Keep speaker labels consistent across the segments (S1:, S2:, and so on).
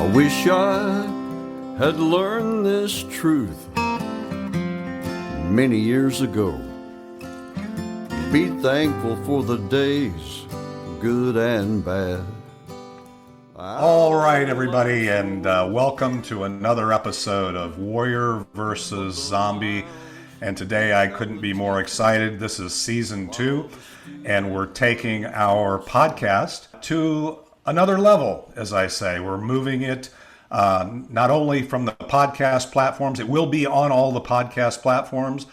S1: I wish I had learned this truth many years ago. Be thankful for the days, good and bad.
S2: All right, everybody, and welcome to another episode of Warrior versus Zombie. And today I couldn't be more excited. This is season 2, and we're taking our podcast to another level, as I say. We're moving it not only from the podcast platforms, it will be on all the podcast platforms,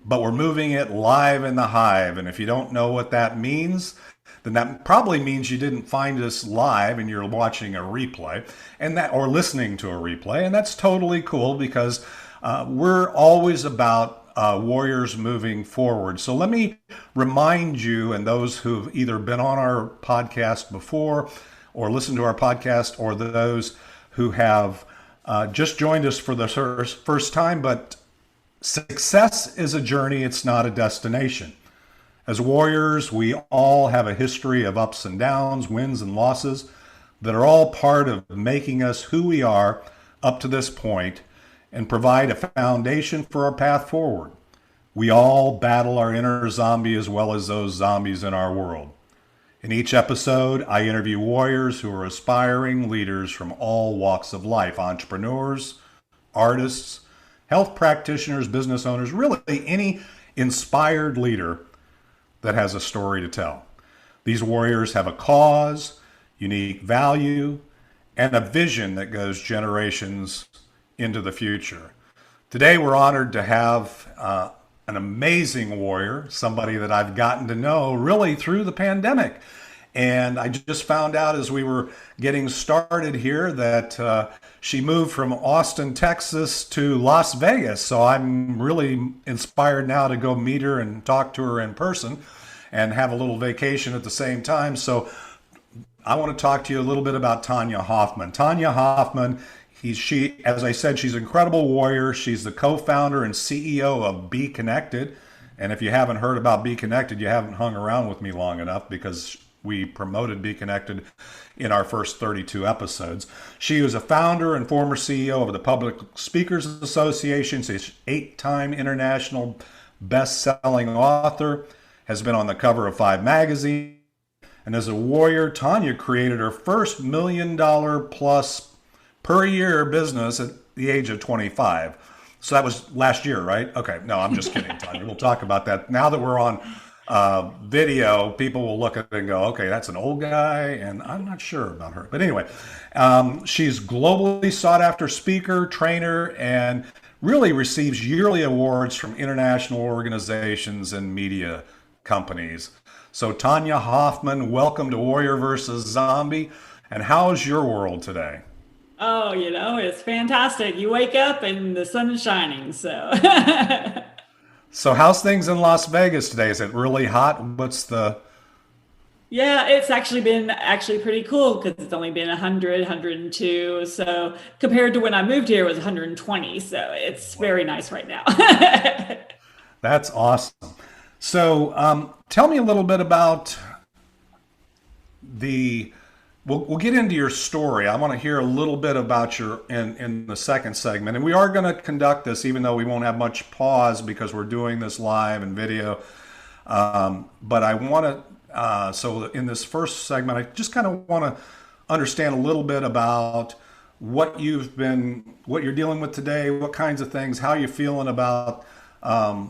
S2: but we're moving it live in the Hive. And if you don't know what that means, then that probably means you didn't find us live and you're watching a replay and that, or listening to a replay. And that's totally cool because we're always about warriors moving forward. So let me remind you and those who've either been on our podcast before or listened to our podcast, or those who have just joined us for the first time, but success is a journey, it's not a destination. As warriors, we all have a history of ups and downs, wins and losses that are all part of making us who we are up to this point and provide a foundation for our path forward. We all battle our inner zombie as well as those zombies in our world. In each episode, I interview warriors who are aspiring leaders from all walks of life, entrepreneurs, artists, health practitioners, business owners, really any inspired leader that has a story to tell. These warriors have a cause, unique value, and a vision that goes generations into the future. Today, we're honored to have an amazing warrior, somebody that I've gotten to know really through the pandemic. And I just found out as we were getting started here that she moved from Austin, Texas to Las Vegas. So I'm really inspired now to go meet her and talk to her in person and have a little vacation at the same time. So I want to talk to you a little bit about Tonya Hoffman. Tonya Hoffman, as I said, she's an incredible warrior. She's the co-founder and CEO of BeeKonnected. And if you haven't heard about BeeKonnected, you haven't hung around with me long enough, because we promoted BeeKonnected in our first 32 episodes. She was a founder and former CEO of the Public Speakers Association. She's an 8-time international best-selling author, has been on the cover of 5 magazines. And as a warrior, Tonya created her first $1 million plus per year business at the age of 25. So that was last year, right? Okay, no, I'm just kidding, Tonya. We'll talk about that. Now that we're on video, people will look at it and go, okay, that's an old guy, and I'm not sure about her. But anyway, she's globally sought after speaker, trainer, and really receives yearly awards from international organizations and media companies. So Tonya Hoffman, welcome to Warrior versus Zombie. And how's your world today?
S3: Oh, it's fantastic. You wake up and the sun is shining. So,
S2: so how's things in Las Vegas today? Is it really hot?
S3: Yeah, it's actually been pretty cool because it's only been 100, 102. So compared to when I moved here, it was 120. So it's very nice right now.
S2: That's awesome. So tell me a little bit about We'll get into your story. I want to hear a little bit about in the second segment. And we are going to conduct this, even though we won't have much pause because we're doing this live and video. But I want to, so in this first segment, I just kind of want to understand a little bit about what you're dealing with today, what kinds of things, how you're feeling about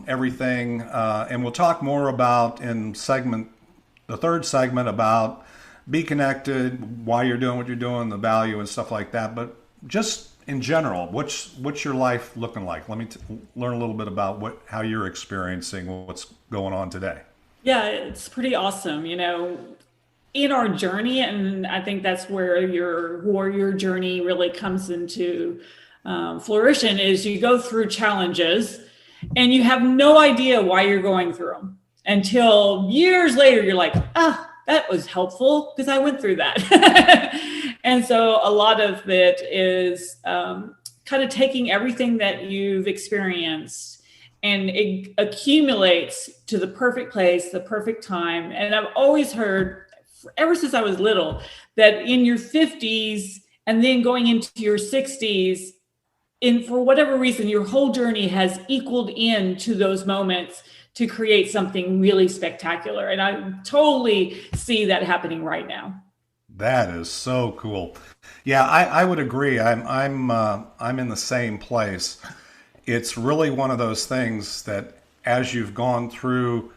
S2: everything. And we'll talk more about the third segment about BeeKonnected, why you're doing what you're doing, the value and stuff like that. But just in general, what's your life looking like? Let me learn a little bit about how you're experiencing what's going on today.
S3: Yeah, it's pretty awesome. In our journey, and I think that's where your warrior journey really comes into flourishing, is you go through challenges and you have no idea why you're going through them until years later you're like, that was helpful because I went through that. And so a lot of it is kind of taking everything that you've experienced and it accumulates to the perfect place, the perfect time. And I've always heard, ever since I was little, that in your 50s and then going into your 60s, and for whatever reason, your whole journey has equaled into those moments to create something really spectacular. And I totally see that happening right now.
S2: That is so cool. Yeah, I would agree. I'm in the same place. It's really one of those things that as you've gone through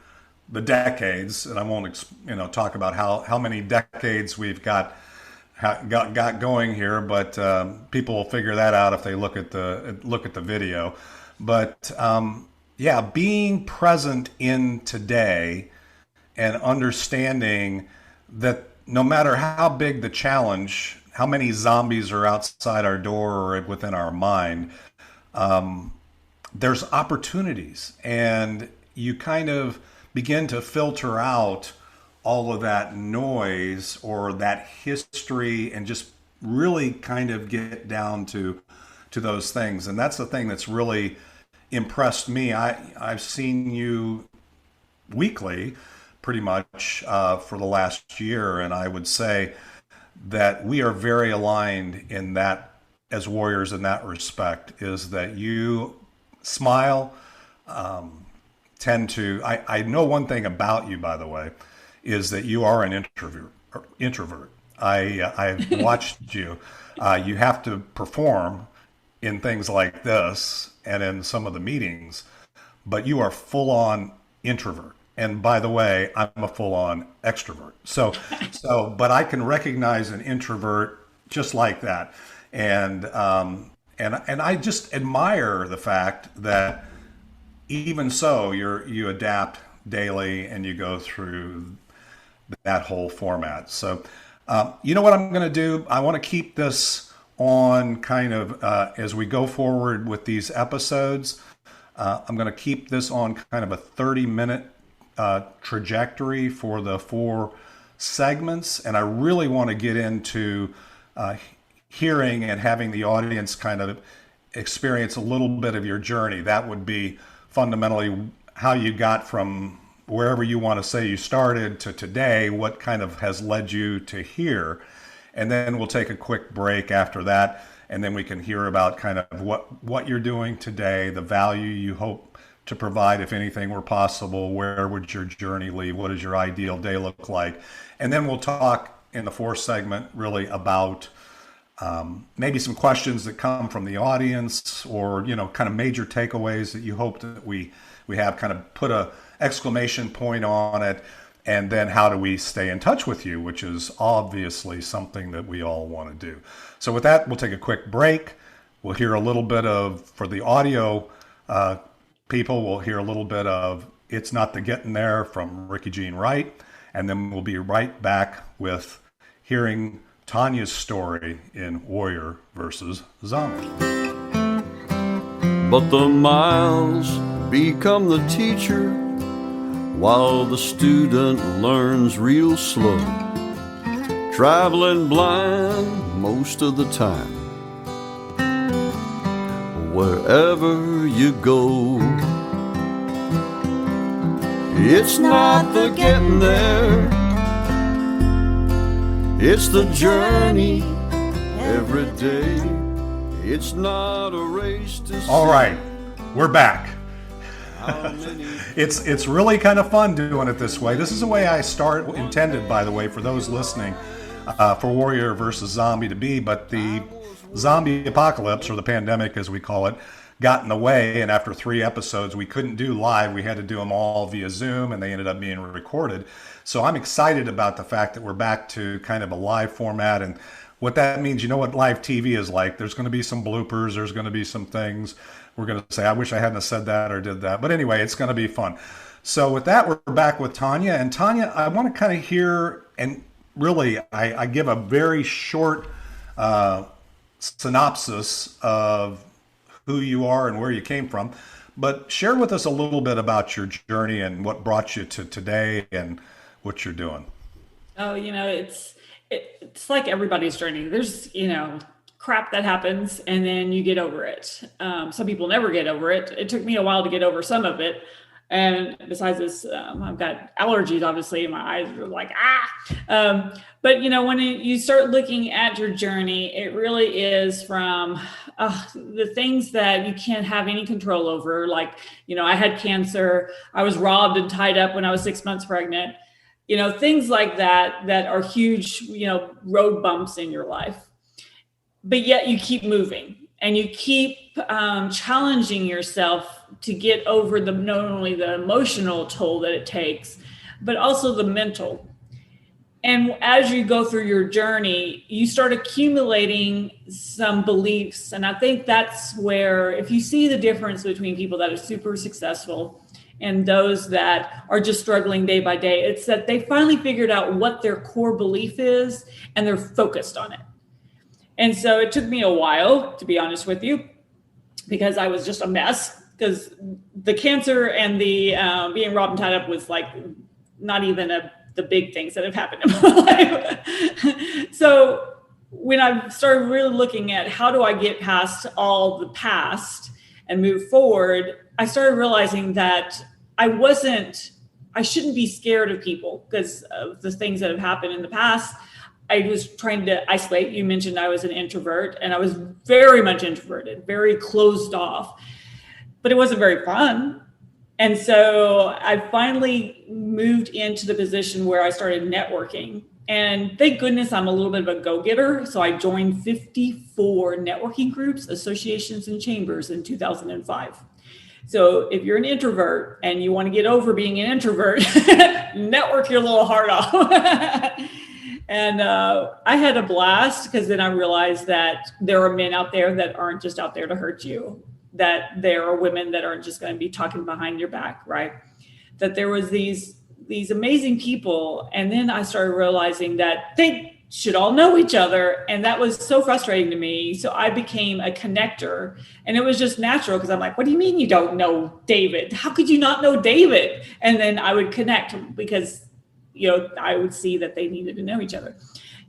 S2: the decades, and I won't talk about how many decades we've got going here, but people will figure that out if they look at the video. But yeah, being present in today and understanding that no matter how big the challenge, how many zombies are outside our door or within our mind, there's opportunities, and you kind of begin to filter out all of that noise or that history and just really kind of get down to those things. And that's the thing that's really impressed me. I've seen you weekly pretty much for the last year, and I would say that we are very aligned in that as warriors in that respect, is that you smile, I know one thing about you, by the way, is that you are an introvert. I've watched you. You have to perform in things like this and in some of the meetings, but you are full on introvert. And by the way, I'm a full on extrovert. But I can recognize an introvert just like that. And I just admire the fact that even so, you adapt daily and you go through that whole format. So, you know what I'm going to do? I want to keep this on kind of as we go forward with these episodes. I'm going to keep this on kind of a 30-minute trajectory for the 4 segments. And I really want to get into hearing and having the audience kind of experience a little bit of your journey. That would be fundamentally how you got from wherever you want to say you started to today, what kind of has led you to here. And then we'll take a quick break after that, and then we can hear about kind of what you're doing today, the value you hope to provide, if anything were possible. Where would your journey lead? What does your ideal day look like? And then we'll talk in the 4th segment really about maybe some questions that come from the audience, or kind of major takeaways that you hope that we have, kind of put a exclamation point on it. And then how do we stay in touch with you, which is obviously something that we all want to do. So with that, we'll take a quick break. We'll hear a little bit of, for the audio people, we'll hear a little bit of It's Not the Getting There from Ricky Jean Wright. And then we'll be right back with hearing Tonya's story in Warrior versus Zombie.
S1: But the miles become the teacher, while the student learns real slow, traveling blind most of the time. Wherever you go, it's not the getting there, it's the journey every day. It's not a race to see.
S2: All right, we're back. It's really kind of fun doing it this way. This is the way I intended, by the way, for those listening, for Warrior versus Zombie to be, but the zombie apocalypse, or the pandemic as we call it, got in the way, and after 3 episodes we couldn't do live. We had to do them all via Zoom, and they ended up being recorded. So I'm excited about the fact that we're back to kind of a live format, and what that means, you know what live TV is like. There's going to be some bloopers, there's going to be some things we're going to say, I wish I hadn't said that or did that. But anyway, it's going to be fun. So with that, we're back with Tonya. And Tonya, I want to kind of hear, and really, I give a very short synopsis of who you are and where you came from. But share with us a little bit about your journey and what brought you to today and what you're doing.
S3: Oh, it's like everybody's journey. There's, crap that happens and then you get over it. Some people never get over it. It took me a while to get over some of it. And besides this, I've got allergies, obviously, and my eyes are like, but when you start looking at your journey, it really is from the things that you can't have any control over. Like, I had cancer. I was robbed and tied up when I was 6 months pregnant. Things like that are huge, road bumps in your life. But yet you keep moving and you keep challenging yourself to get over not only the emotional toll that it takes, but also the mental. And as you go through your journey, you start accumulating some beliefs. And I think that's where, if you see the difference between people that are super successful and those that are just struggling day by day, it's that they finally figured out what their core belief is and they're focused on it. And so it took me a while, to be honest with you, because I was just a mess, because the cancer and the being robbed and tied up was like not even the big things that have happened in my life. So when I started really looking at how do I get past all the past and move forward, I started realizing that I shouldn't be scared of people because of the things that have happened in the past. I was trying to isolate. You mentioned I was an introvert, and I was very much introverted, very closed off, but it wasn't very fun. And so I finally moved into the position where I started networking. And thank goodness I'm a little bit of a go-getter. So I joined 54 networking groups, associations, and chambers in 2005. So if you're an introvert and you want to get over being an introvert, network your little heart off. And I had a blast, because then I realized that there are men out there that aren't just out there to hurt you, that there are women that aren't just going to be talking behind your back, right? That there was these amazing people. And then I started realizing that they should all know each other. And that was so frustrating to me. So I became a connector, and it was just natural, because I'm like, what do you mean you don't know David? How could you not know David? And then I would connect, because I would see that they needed to know each other.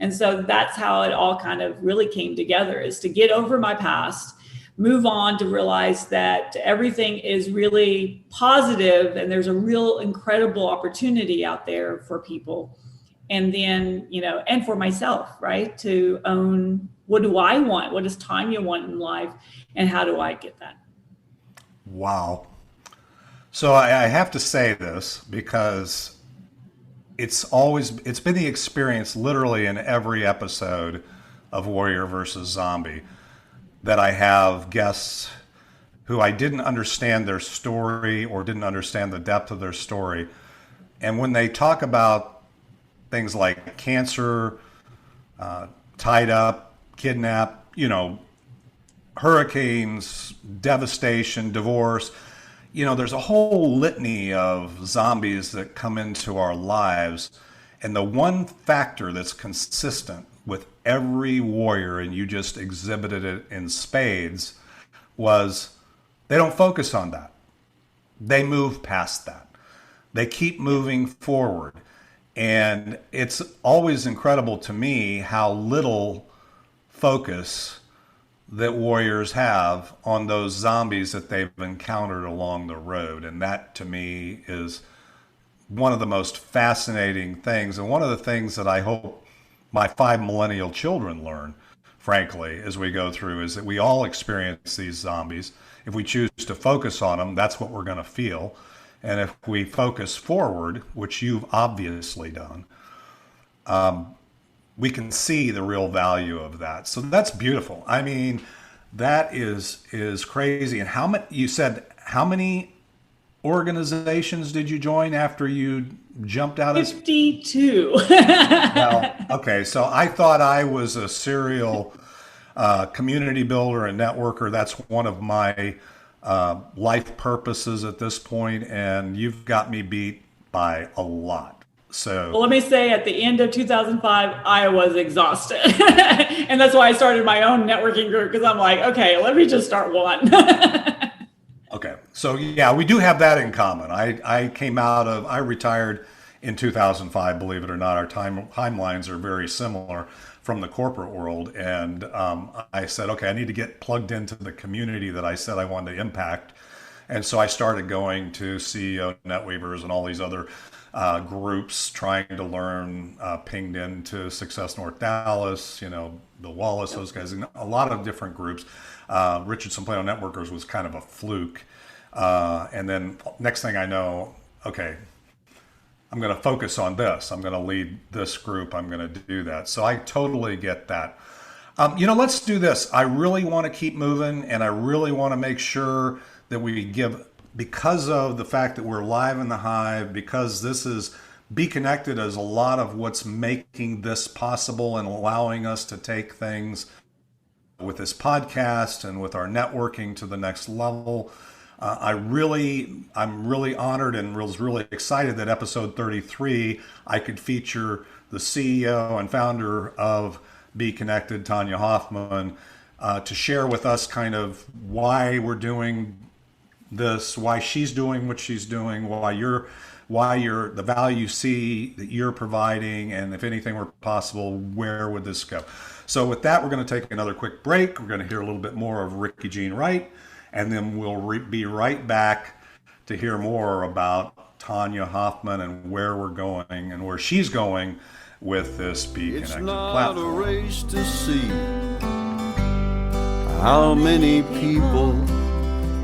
S3: And so that's how it all kind of really came together, is to get over my past, move on, to realize that everything is really positive and there's a real incredible opportunity out there for people. And then, and for myself, right? To own, what do I want? What does Tonya want in life? And how do I get that?
S2: Wow. So I have to say this, because it's been the experience literally in every episode of Warrior versus Zombie that I have guests who I didn't understand their story or didn't understand the depth of their story. And when they talk about things like cancer, tied up, kidnapped, hurricanes, devastation, divorce, there's a whole litany of zombies that come into our lives. And the one factor that's consistent with every warrior, and you just exhibited it in spades, was they don't focus on that. They move past that. They keep moving forward. And it's always incredible to me how little focus that warriors have on those zombies that they've encountered along the road. And that, to me, is one of the most fascinating things. And one of the things that I hope my 5 millennial children learn, frankly, as we go through, is that we all experience these zombies. If we choose to focus on them, that's what we're going to feel. And if we focus forward, which you've obviously done, we can see the real value of that. So that's beautiful. I mean, that is crazy. And how many organizations did you join after you jumped out of
S3: 52?
S2: Well, okay, so I thought I was a serial community builder and networker. That's one of my life purposes at this point, and you've got me beat by a lot. So,
S3: well, let me say, at the end of 2005, I was exhausted. And that's why I started my own networking group, because I'm like, okay, let me just start one.
S2: Okay. So yeah, we do have that in common. I retired in 2005, believe it or not. Our timelines are very similar from the corporate world. And I said, okay, I need to get plugged into the community that I said I wanted to impact. And so I started going to CEO NetWeavers and all these other groups, trying to learn, pinged into Success North Dallas, Bill Wallace, those guys, and a lot of different groups. Richardson Plano Networkers was kind of a fluke. And then next thing I know, okay, I'm going to focus on this. I'm going to lead this group. I'm going to do that. So I totally get that. Let's do this. I really want to keep moving, and I really want to make sure that we give, because of the fact that we're live in the Hive, because this is BeeKonnected is a lot of what's making this possible and allowing us to take things with this podcast and with our networking to the next level. I'm really honored and was really excited that episode 33, I could feature the CEO and founder of BeeKonnected, Tonya Hoffman, to share with us kind of why we're doing this, why she's doing what she's doing, why you're the value you see that you're providing, and if anything were possible, where would this go? So with that, we're going to take another quick break. We're going to hear a little bit more of Ricky Jean Wright, and then we'll be right back to hear more about Tonya Hoffman and where we're going and where she's going with this BeeKonnected
S1: It's not
S2: platform.
S1: a race to see how many people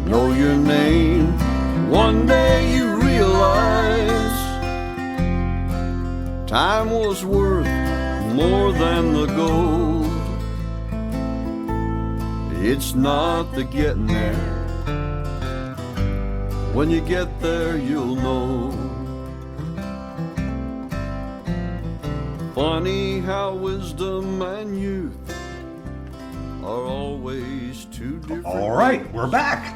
S1: know your name. One day you realize time was worth more than the gold. It's not the getting there. When you get there, you'll know. Funny how wisdom and youth are always two different.
S2: All right, we're back.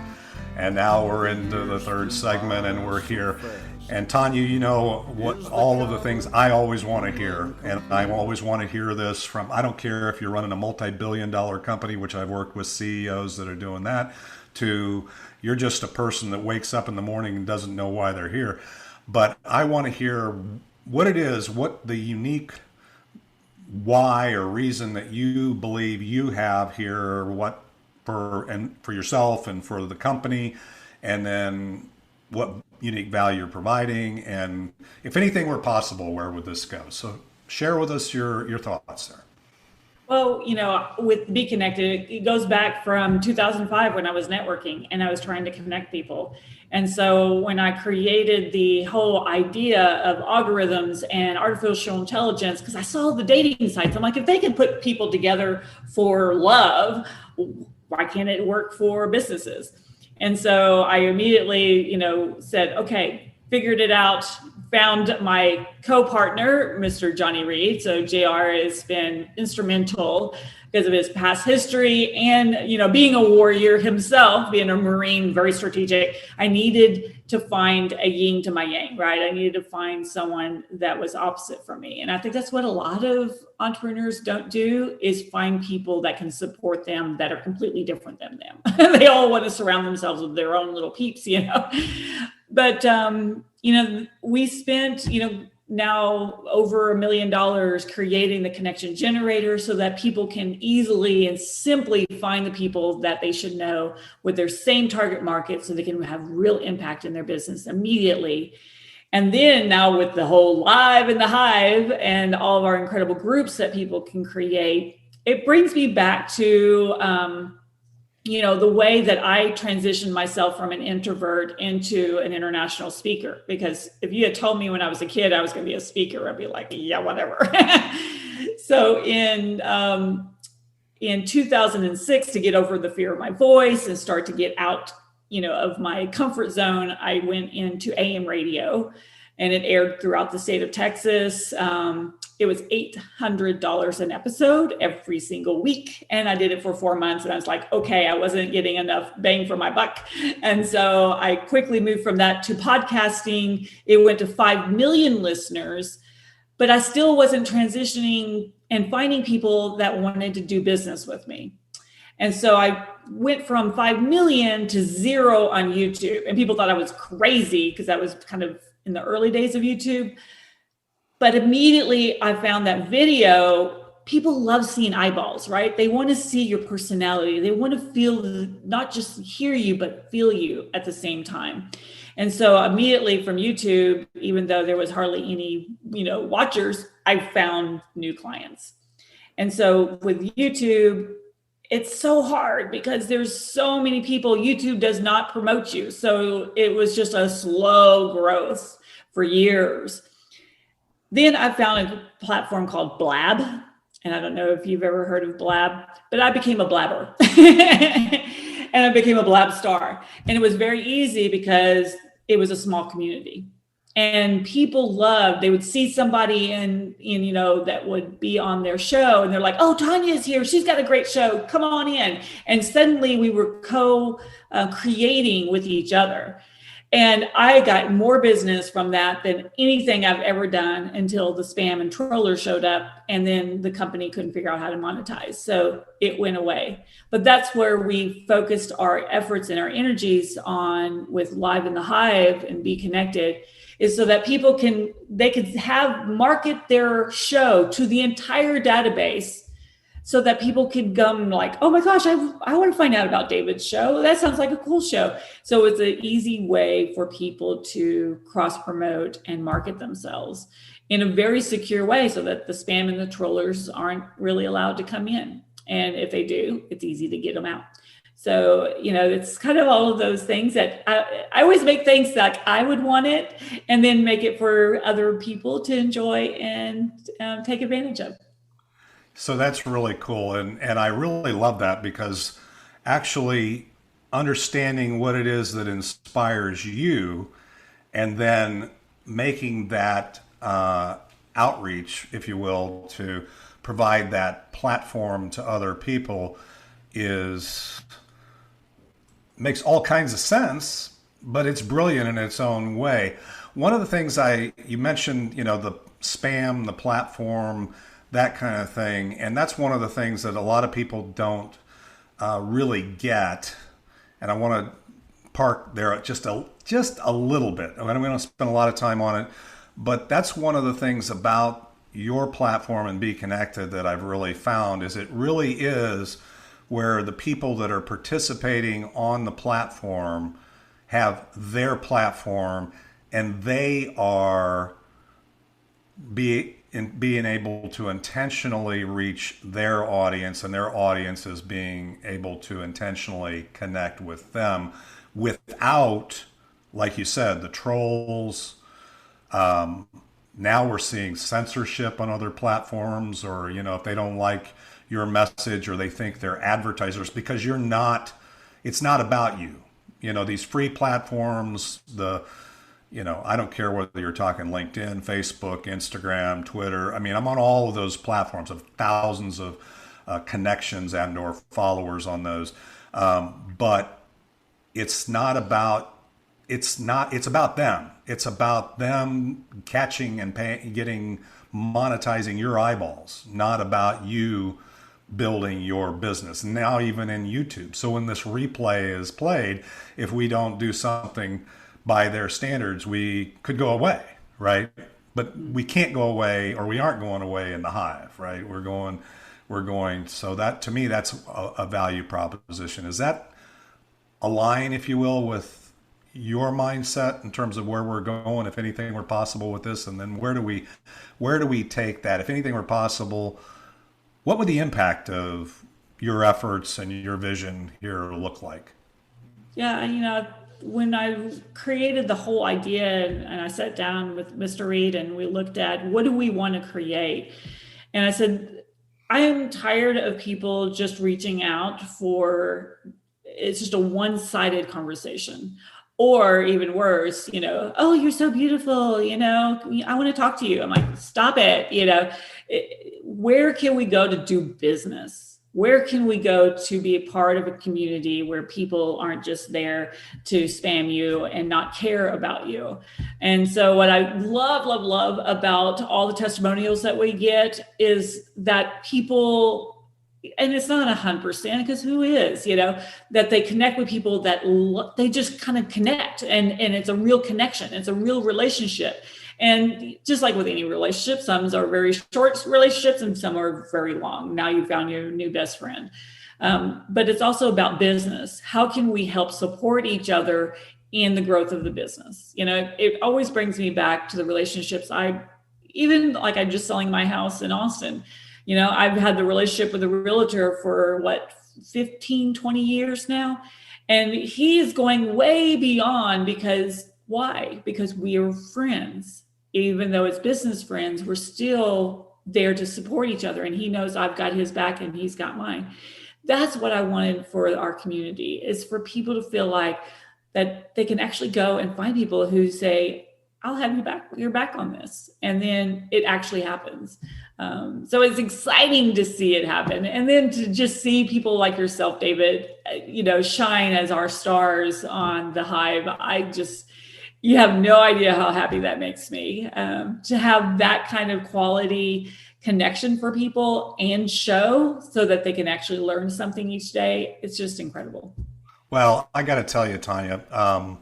S2: And now we're into the third segment, and we're here. And Tonya, you know what, all of the things I always want to hear. And I always want to hear this from, I don't care if you're running a multi-billion-dollar company, which I've worked with CEOs that are doing that, to you're just a person that wakes up in the morning and doesn't know why they're here. But I want to hear what it is, what the unique why or reason that you believe you have here, or what for yourself and for the company, and then what unique value you're providing, and if anything were possible, where would this go? So share with us your thoughts there.
S3: Well, with BeeKonnected, it goes back from 2005 when I was networking and I was trying to connect people. And so when I created the whole idea of algorithms and artificial intelligence, because I saw the dating sites, I'm like, if they can put people together for love, why can't it work for businesses? And so I immediately, said, okay, figured it out, found my co-partner, Mr. Johnny Reed. So JR has been instrumental because of his past history and, being a warrior himself, being a Marine, very strategic. I needed to find a yin to my yang, right? I needed to find someone that was opposite from me. And I think that's what a lot of entrepreneurs don't do, is find people that can support them that are completely different than them. They all want to surround themselves with their own little peeps, But, we spent, now over $1 million creating the connection generator so that people can easily and simply find the people that they should know with their same target market, so they can have real impact in their business immediately. And then now with the whole Live in the Hive and all of our incredible groups that people can create, it brings me back to, the way that I transitioned myself from an introvert into an international speaker. Because if you had told me when I was a kid I was going to be a speaker, I'd be like, yeah, whatever. So in 2006, to get over the fear of my voice and start to get out, of my comfort zone, I went into AM radio, and it aired throughout the state of Texas. It was $800 an episode every single week. And I did it for 4 months. And I was like, okay, I wasn't getting enough bang for my buck. And so I quickly moved from that to podcasting. It went to 5 million listeners, but I still wasn't transitioning and finding people that wanted to do business with me. And so I went from 5 million to 0 on YouTube. And people thought I was crazy because that was kind of in the early days of YouTube. But immediately I found that video people love seeing eyeballs, right? They want to see your personality. They want to feel, not just hear you, but feel you at the same time. And so immediately from YouTube, even though there was hardly any, watchers, I found new clients. And so with YouTube, it's so hard because there's so many people. YouTube does not promote you. So it was just a slow growth for years. Then I found a platform called Blab. And I don't know if you've ever heard of Blab, but I became a blabber. And I became a Blab star. And it was very easy because it was a small community. And people loved, they would see somebody in that would be on their show, and they're like, oh, Tonya is here. She's got a great show. Come on in. And suddenly we were co-creating with each other. And I got more business from that than anything I've ever done until the spam and trollers showed up. And then the company couldn't figure out how to monetize. So it went away. But that's where we focused our efforts and our energies on with Live in the Hive and BeeKonnected, is so that people could market their show to the entire database, so that people could come like, oh my gosh, I want to find out about David's show. That sounds like a cool show. So it's an easy way for people to cross-promote and market themselves in a very secure way, so that the spam and the trollers aren't really allowed to come in. And if they do, it's easy to get them out. So, it's kind of all of those things that I always make things like I would want it, and then make it for other people to enjoy and take advantage of.
S2: So that's really cool. And I really love that, because actually understanding what it is that inspires you and then making that outreach, if you will, to provide that platform to other people makes all kinds of sense, but it's brilliant in its own way. One of the things you mentioned, the spam, the platform, that kind of thing. And that's one of the things that a lot of people don't really get. And I want to park there just a little bit. I'm going to spend a lot of time on it, but that's one of the things about your platform and BeeKonnected that I've really found is it really is where the people that are participating on the platform have their platform, and they are being able to intentionally reach their audience, and their audience is being able to intentionally connect with them without, like you said, the trolls. Now we're seeing censorship on other platforms, or, if they don't like your message or they think they're advertisers, because it's not about you. These free platforms, I don't care whether you're talking LinkedIn, Facebook, Instagram, Twitter. I mean, I'm on all of those platforms of thousands of connections and or followers on those. But it's about them. It's about them catching and monetizing your eyeballs, not about you building your business. Now, even in YouTube. So when this replay is played, if we don't do something by their standards, we could go away, right? But we can't go away, or we aren't going away in the Hive, right? We're going. So that, to me, that's a value proposition. Is that align, if you will, with your mindset in terms of where we're going, if anything were possible with this? And then where do we take that? If anything were possible, what would the impact of your efforts and your vision here look like?
S3: Yeah, when I created the whole idea and I sat down with Mr. Reed and we looked at what do we want to create? And I said, I am tired of people just reaching out it's just a one-sided conversation. Or even worse, oh, you're so beautiful, I want to talk to you. I'm like, stop it. Where can we go to do business? Where can we go to be a part of a community where people aren't just there to spam you and not care about you? And so what I love about all the testimonials that we get is that people, and it's not 100% because who is, that they connect with people that they just kind of connect, and it's a real connection. It's a real relationship. And just like with any relationship, some are very short relationships and some are very long. Now you found your new best friend. But it's also about business. How can we help support each other in the growth of the business? It always brings me back to the relationships. Even like I'm just selling my house in Austin. I've had the relationship with a realtor for 15, 20 years now. And he is going way beyond why? Because we are friends. Even though it's business friends, we're still there to support each other. And he knows I've got his back and he's got mine. That's what I wanted for our community, is for people to feel like that they can actually go and find people who say, I'll have your back on this. And then it actually happens. So it's exciting to see it happen. And then to just see people like yourself, David, shine as our stars on the Hive. You have no idea how happy that makes me, to have that kind of quality connection for people and show so that they can actually learn something each day. It's just incredible.
S2: Well, I got to tell you, Tonya,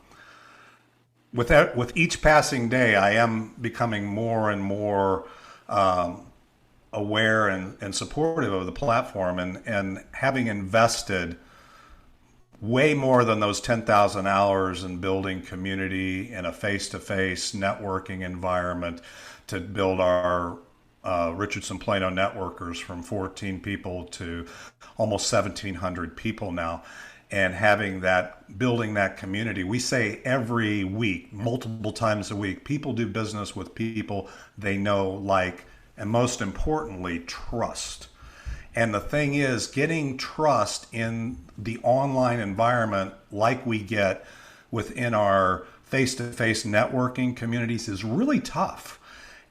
S2: with each passing day, I am becoming more and more aware and supportive of the platform, and having invested way more than those 10,000 hours in building community in a face-to-face networking environment to build our Richardson Plano networkers from 14 people to almost 1,700 people now. And building that community, we say every week, multiple times a week, people do business with people they know, like, and most importantly, trust. And the thing is, getting trust in the online environment like we get within our face-to-face networking communities is really tough.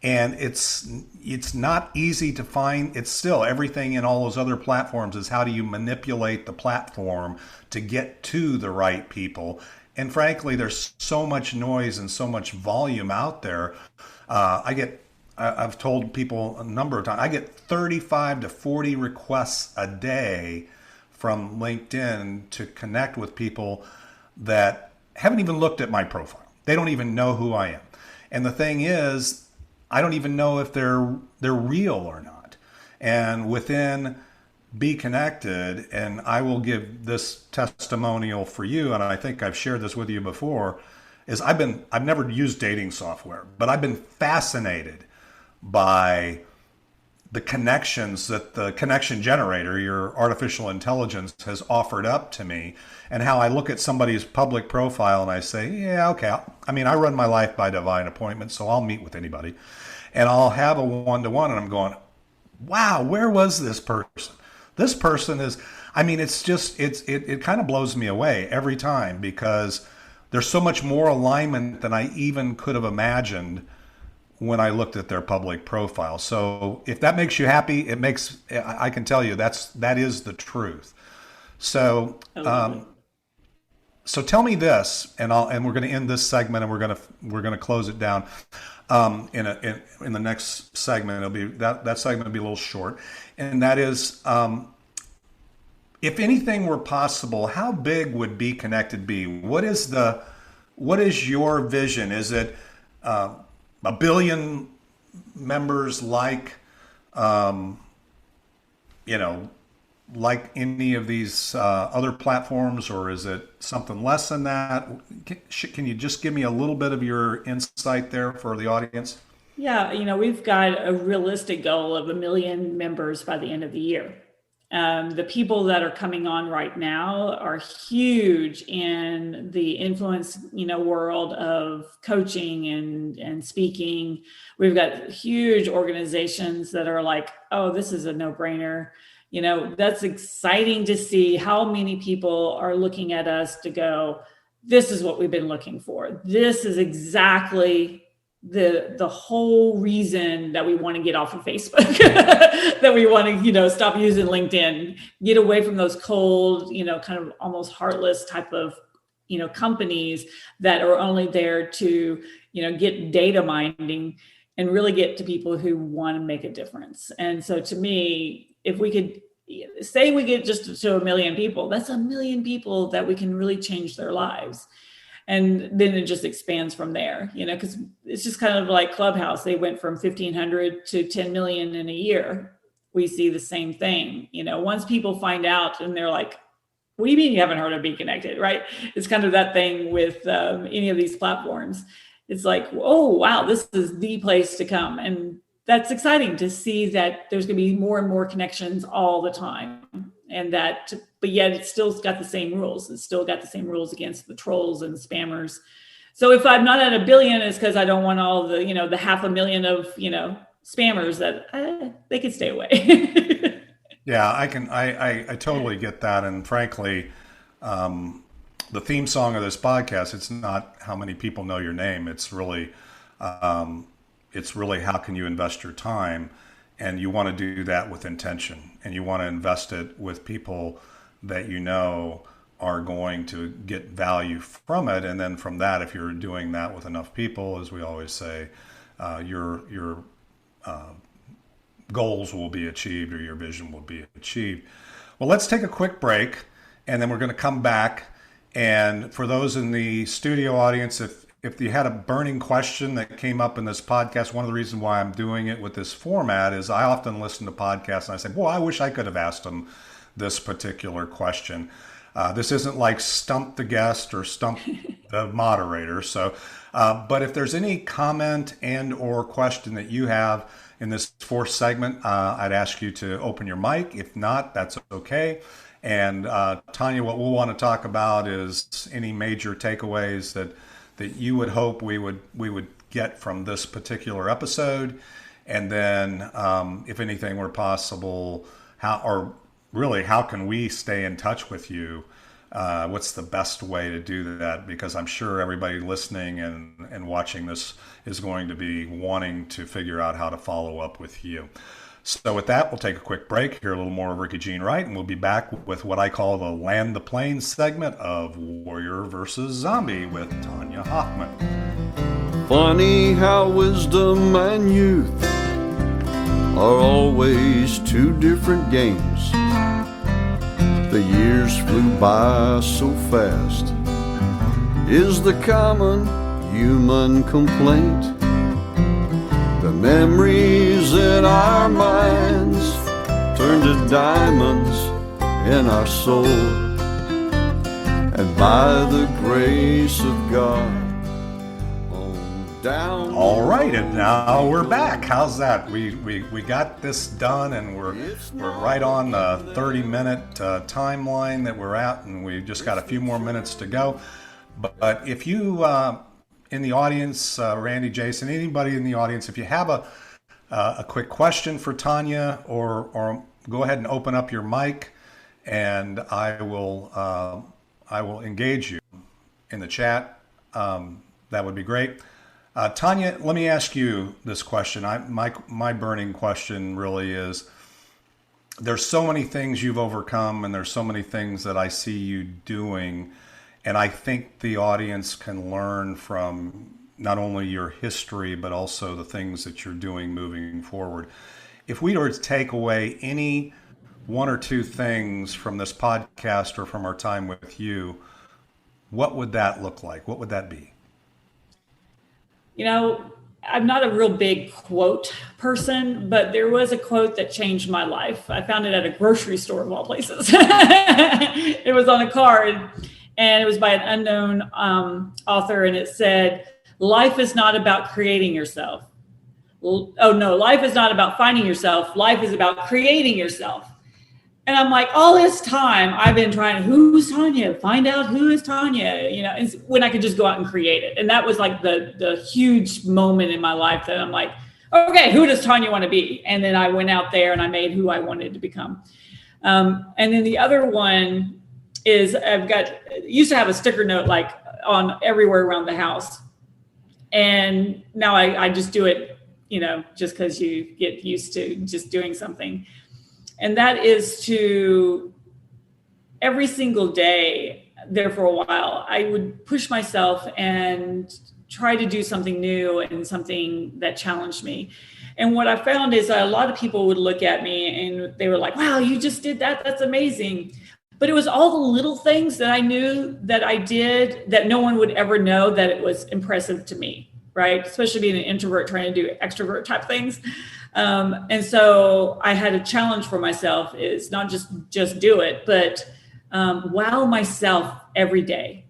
S2: And it's not easy to find. It's still, everything in all those other platforms is how do you manipulate the platform to get to the right people. And frankly, there's so much noise and so much volume out there. I've told people a number of times, I get 35 to 40 requests a day from LinkedIn to connect with people that haven't even looked at my profile. They don't even know who I am. And the thing is, I don't even know if they're real or not. And within BeeKonnected, and I will give this testimonial for you, and I think I've shared this with you before, is I've never used dating software, but I've been fascinated by the connections that the connection generator, your artificial intelligence, has offered up to me, and how I look at somebody's public profile and I say, yeah, okay. I mean, I run my life by divine appointment, so I'll meet with anybody and I'll have a one-to-one, and I'm going, wow, where was this person? This person is, I mean, it kind of blows me away every time, because there's so much more alignment than I even could have imagined when I looked at their public profile. So if that makes you happy, I can tell you that is the truth. So, so tell me this, and we're going to end this segment, and we're going to close it down. In the next segment, it'll be that segment will be a little short, and that is, if anything were possible, how big would BeeKonnected be? What is your vision? Is it a billion members, like like any of these other platforms, or is it something less than that? Can you just give me a little bit of your insight there for the audience?
S3: Yeah, we've got a realistic goal of 1 million members by the end of the year. The people that are coming on right now are huge in the influence, world of coaching and speaking. We've got huge organizations that are like, oh, this is a no-brainer. That's exciting to see how many people are looking at us to go, this is what we've been looking for. This is exactly the whole reason that we want to get off of Facebook, that we want to, stop using LinkedIn, get away from those cold, kind of almost heartless type of, companies that are only there to, get data mining, and really get to people who want to make a difference. And so to me, if we could say we get just to 1 million people, that's 1 million people that we can really change their lives. And then it just expands from there, because it's just kind of like Clubhouse. They went from 1,500 to 10 million in a year. We see the same thing. Once people find out and they're like, what do you mean you haven't heard of BeeKonnected, right? It's kind of that thing with any of these platforms. It's like, oh, wow, this is the place to come. And that's exciting to see that there's going to be more and more connections all the time. But yet it's still got the same rules. It's still got the same rules against the trolls and spammers. So if I'm not at 1 billion, it's because I don't want all the, the 500,000 of, spammers that they can stay away.
S2: Yeah, I totally get that. And frankly, the theme song of this podcast, it's not how many people know your name. It's really how can you invest your time, and you want to do that with intention, and you want to invest it with people that are going to get value from it. And then from that, if you're doing that with enough people, as we always say, your goals will be achieved, or your vision will be achieved. Well, let's take a quick break, and then we're going to come back. And for those in the studio audience, if you had a burning question that came up in this podcast, one of the reasons why I'm doing it with this format is I often listen to podcasts and I say, well, I wish I could have asked them this particular question. This isn't like stump the guest or stump the moderator. So, but if there's any comment and or question that you have in this fourth segment, I'd ask you to open your mic. If not, that's okay. And Tonya, what we'll want to talk about is any major takeaways that you would hope we would get from this particular episode. And then if anything were possible, how can we stay in touch with you? What's the best way to do that? Because I'm sure everybody listening and watching this is going to be wanting to figure out how to follow up with you. So with that, we'll take a quick break, hear a little more of Ricky Jean Wright, and we'll be back with what I call the Land the Plane segment of Warrior versus Zombie with Tonya Hoffman.
S1: Funny how wisdom and youth are always two different games. The years flew by so fast is the common human complaint. The memories in our minds turn to diamonds in our soul, and by the grace of God on down.
S2: All right, and now we're back. How's that? We got this done, and we're right on the 30-minute timeline that we're at, and we just got a few more minutes to go. But if you in the audience, Randy, Jason, anybody in the audience, if you have a quick question for Tonya, or go ahead and open up your mic, and I will engage you in the chat. That would be great. Tonya, let me ask you this question. My burning question really is, there's so many things you've overcome, and there's so many things that I see you doing. And I think the audience can learn from not only your history, but also the things that you're doing moving forward. If we were to take away any one or two things from this podcast or from our time with you, what would that look like? What would that be?
S3: I'm not a real big quote person, but there was a quote that changed my life. I found it at a grocery store of all places. It was on a card. And it was by an unknown author, and it said, life is not about creating yourself. Life is not about finding yourself. Life is about creating yourself. And I'm like, all this time I've been trying, who's Tonya? Find out who is Tonya, and when I could just go out and create it. And that was like the huge moment in my life that I'm like, okay, who does Tonya want to be? And then I went out there and I made who I wanted to become. And then the other one is used to have a sticker note like on everywhere around the house. And now I just do it, just because you get used to just doing something. And that is to every single day there for a while, I would push myself and try to do something new and something that challenged me. And what I found is that a lot of people would look at me and they were like, wow, you just did that. That's amazing. But it was all the little things that I knew that I did that no one would ever know that it was impressive to me, right? Especially being an introvert trying to do extrovert type things. And so I had a challenge for myself is not just do it, but wow myself every day.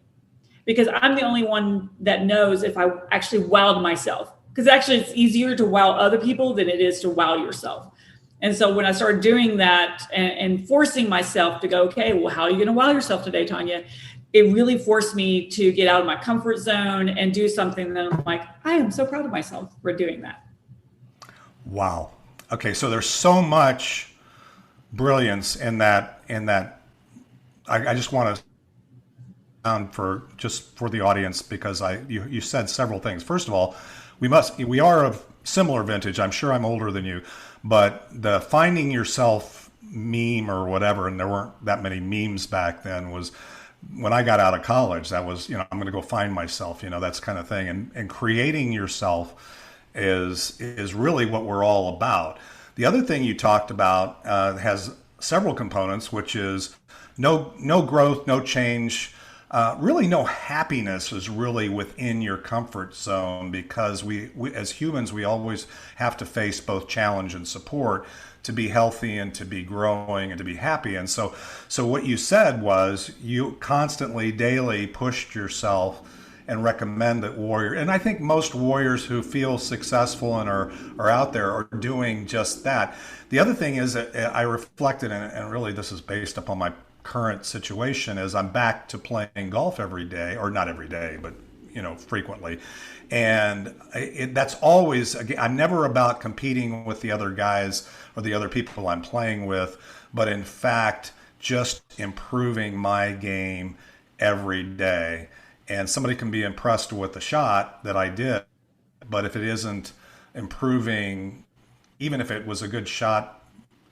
S3: Because I'm the only one that knows if I actually wowed myself. Because actually it's easier to wow other people than it is to wow yourself. And so when I started doing that and forcing myself to go, okay, well, how are you going to wow yourself today, Tonya? It really forced me to get out of my comfort zone and do something that I'm like, I am so proud of myself for doing that.
S2: Wow. Okay, so there's so much brilliance in that. I just want to for the audience because you said several things. First of all, we are of similar vintage. I'm sure I'm older than you, but the finding yourself meme or whatever, and there weren't that many memes back then, was when I got out of college. That was, I'm going to go find myself, that's kind of thing. And creating yourself is really what we're all about. The other thing you talked about has several components, which is no growth, no change. Really no happiness is really within your comfort zone, because we as humans, we always have to face both challenge and support to be healthy and to be growing and to be happy. And so what you said was you constantly, daily pushed yourself and recommend that Warrior. And I think most warriors who feel successful and are out there are doing just that. The other thing is that I reflected, and really this is based upon my current situation, is I'm back to playing golf every day, or not every day, but frequently. And that's always, again, I'm never about competing with the other guys or the other people I'm playing with, but in fact, just improving my game every day. And somebody can be impressed with the shot that I did, but if it isn't improving, even if it was a good shot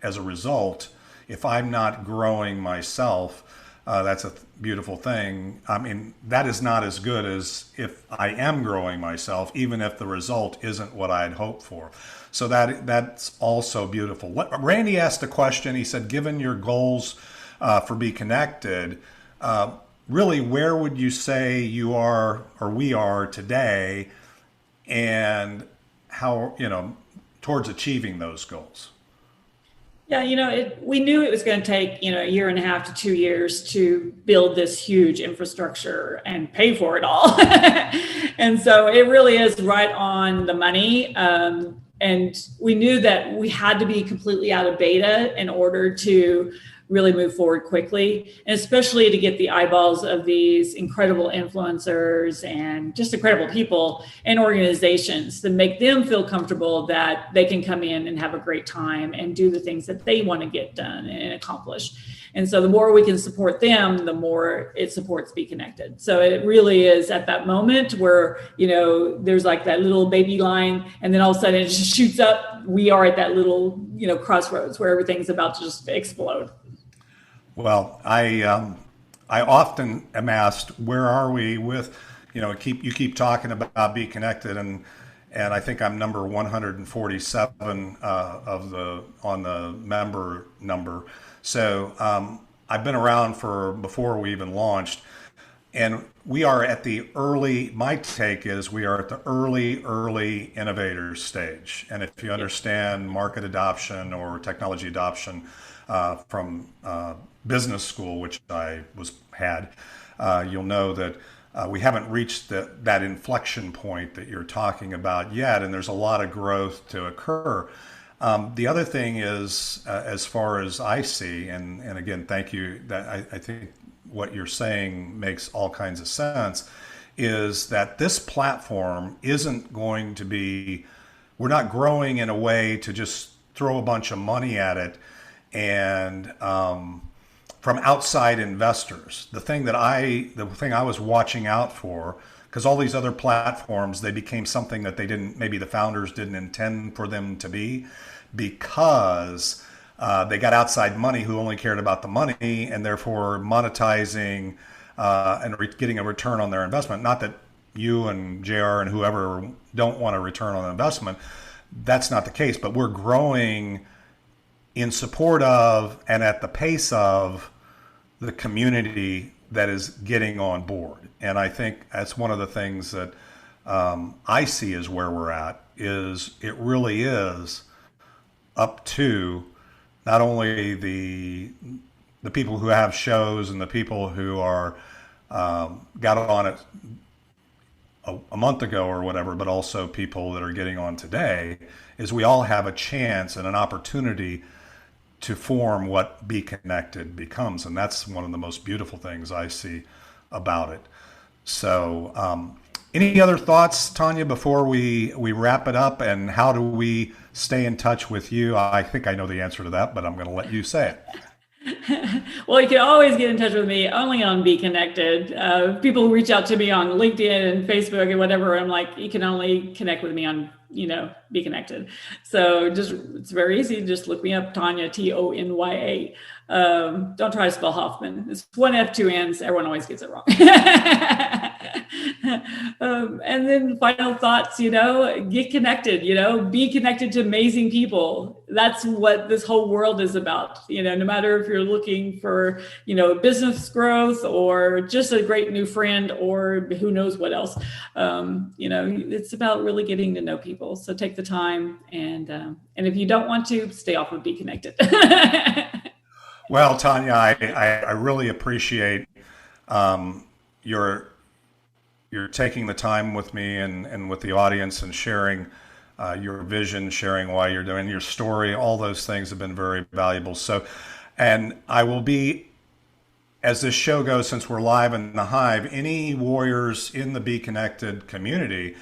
S2: as a result, if I'm not growing myself, that's a beautiful thing. I mean, that is not as good as if I am growing myself, even if the result isn't what I'd hoped for. So that's also beautiful. Randy asked a question. He said, given your goals for BeeKonnected, really, where would you say you are or we are today, and how, towards achieving those goals?
S3: Yeah, we knew it was going to take, a year and a half to 2 years to build this huge infrastructure and pay for it all. And so it really is right on the money. And we knew that we had to be completely out of beta in order to really move forward quickly, and especially to get the eyeballs of these incredible influencers and just incredible people and organizations to make them feel comfortable that they can come in and have a great time and do the things that they want to get done and accomplish. And so the more we can support them, the more it supports BeeKonnected. So it really is at that moment where, there's like that little baby line, and then all of a sudden it just shoots up. We are at that little, crossroads where everything's about to just explode.
S2: Well, I often am asked, where are we with, you keep talking about BeeKonnected, and I think I'm number 147 on the member number. So I've been around for before we even launched, and we are at the early. My take is we are at the early innovators stage, and if you understand market adoption or technology adoption from business school, which I had, you'll know that we haven't reached that inflection point that you're talking about yet, and there's a lot of growth to occur. The other thing is, as far as I see, and again, thank you, that I think what you're saying makes all kinds of sense, is that this platform isn't going to be, we're not growing in a way to just throw a bunch of money at it and from outside investors. The thing I was watching out for, because all these other platforms, they became something that maybe the founders didn't intend for them to be, because they got outside money who only cared about the money, and therefore monetizing and getting a return on their investment. Not that you and JR and whoever don't want a return on investment. That's not the case, but we're growing in support of and at the pace of the community that is getting on board. And I think that's one of the things that I see is where we're at, is it really is up to not only the people who have shows and the people who are got on it a month ago or whatever, but also people that are getting on today, is we all have a chance and an opportunity to form what BeeKonnected becomes. And that's one of the most beautiful things I see about it. So any other thoughts, Tonya, before we wrap it up? And how do we stay in touch with you? I think I know the answer to that, but I'm going to let you say it.
S3: Well, you can always get in touch with me only on BeeKonnected. People reach out to me on LinkedIn and Facebook and whatever. I'm like, you can only connect with me on, BeeKonnected. So it's very easy. Just look me up, Tonya, Tonya. Don't try to spell Hofmann. It's one F, two N's. Everyone always gets it wrong. And then final thoughts, get connected, be connected to amazing people. That's what this whole world is about. No matter if you're looking for, business growth or just a great new friend or who knows what else, it's about really getting to know people. So take the time, and if you don't want to, stay off of BeeKonnected.
S2: Well, Tonya, I really appreciate you're taking the time with me and with the audience and sharing your vision, sharing why you're doing your story. All those things have been very valuable. So, and I will be, as this show goes, since we're live in the Hive, any warriors in the BeeKonnected community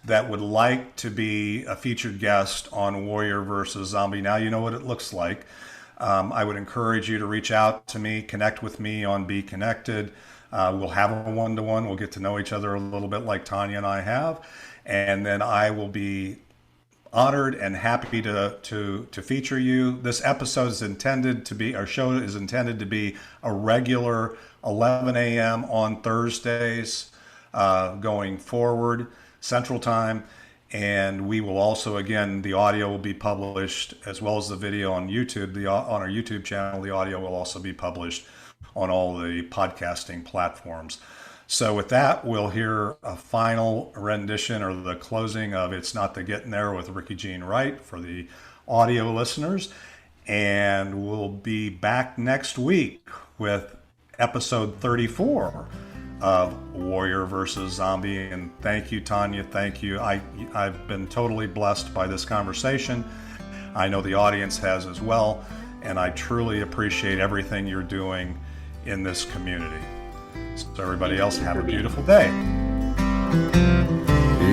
S2: that would like to be a featured guest on Warrior versus Zombie, now you know what it looks like. I would encourage you to reach out to me, connect with me on BeeKonnected. We'll have a one-to-one. We'll get to know each other a little bit like Tonya and I have. And then I will be honored and happy to feature you. This episode is intended to be, our show is intended to be a regular 11 a.m. on Thursdays going forward, Central Time. And we will also, again, the audio will be published as well as the video on YouTube. On our YouTube channel, the audio will also be published on all the podcasting platforms. So with that, we'll hear a final rendition or the closing of It's Not the Getting There with Ricky Jean Wright for the audio listeners. And we'll be back next week with episode 34 of Warrior versus Zombie. And thank you, Tonya. Thank you. I've been totally blessed by this conversation. I know the audience has as well. And I truly appreciate everything you're doing in this community. So everybody else, have a beautiful day.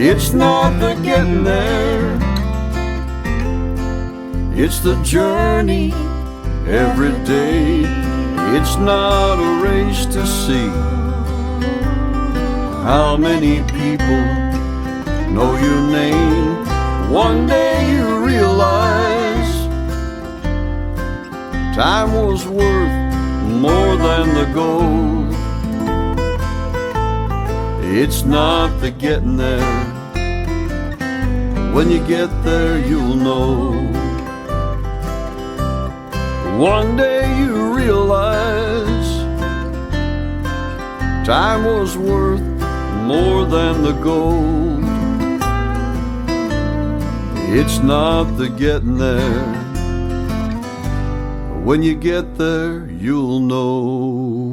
S1: It's not the getting there, it's the journey every day. It's not a race to see how many people know your name. One day you realize time was worth more than the gold. It's not the getting there. When you get there, you'll know. One day you realize time was worth more than the gold. It's not the getting there. When you get there, you'll know.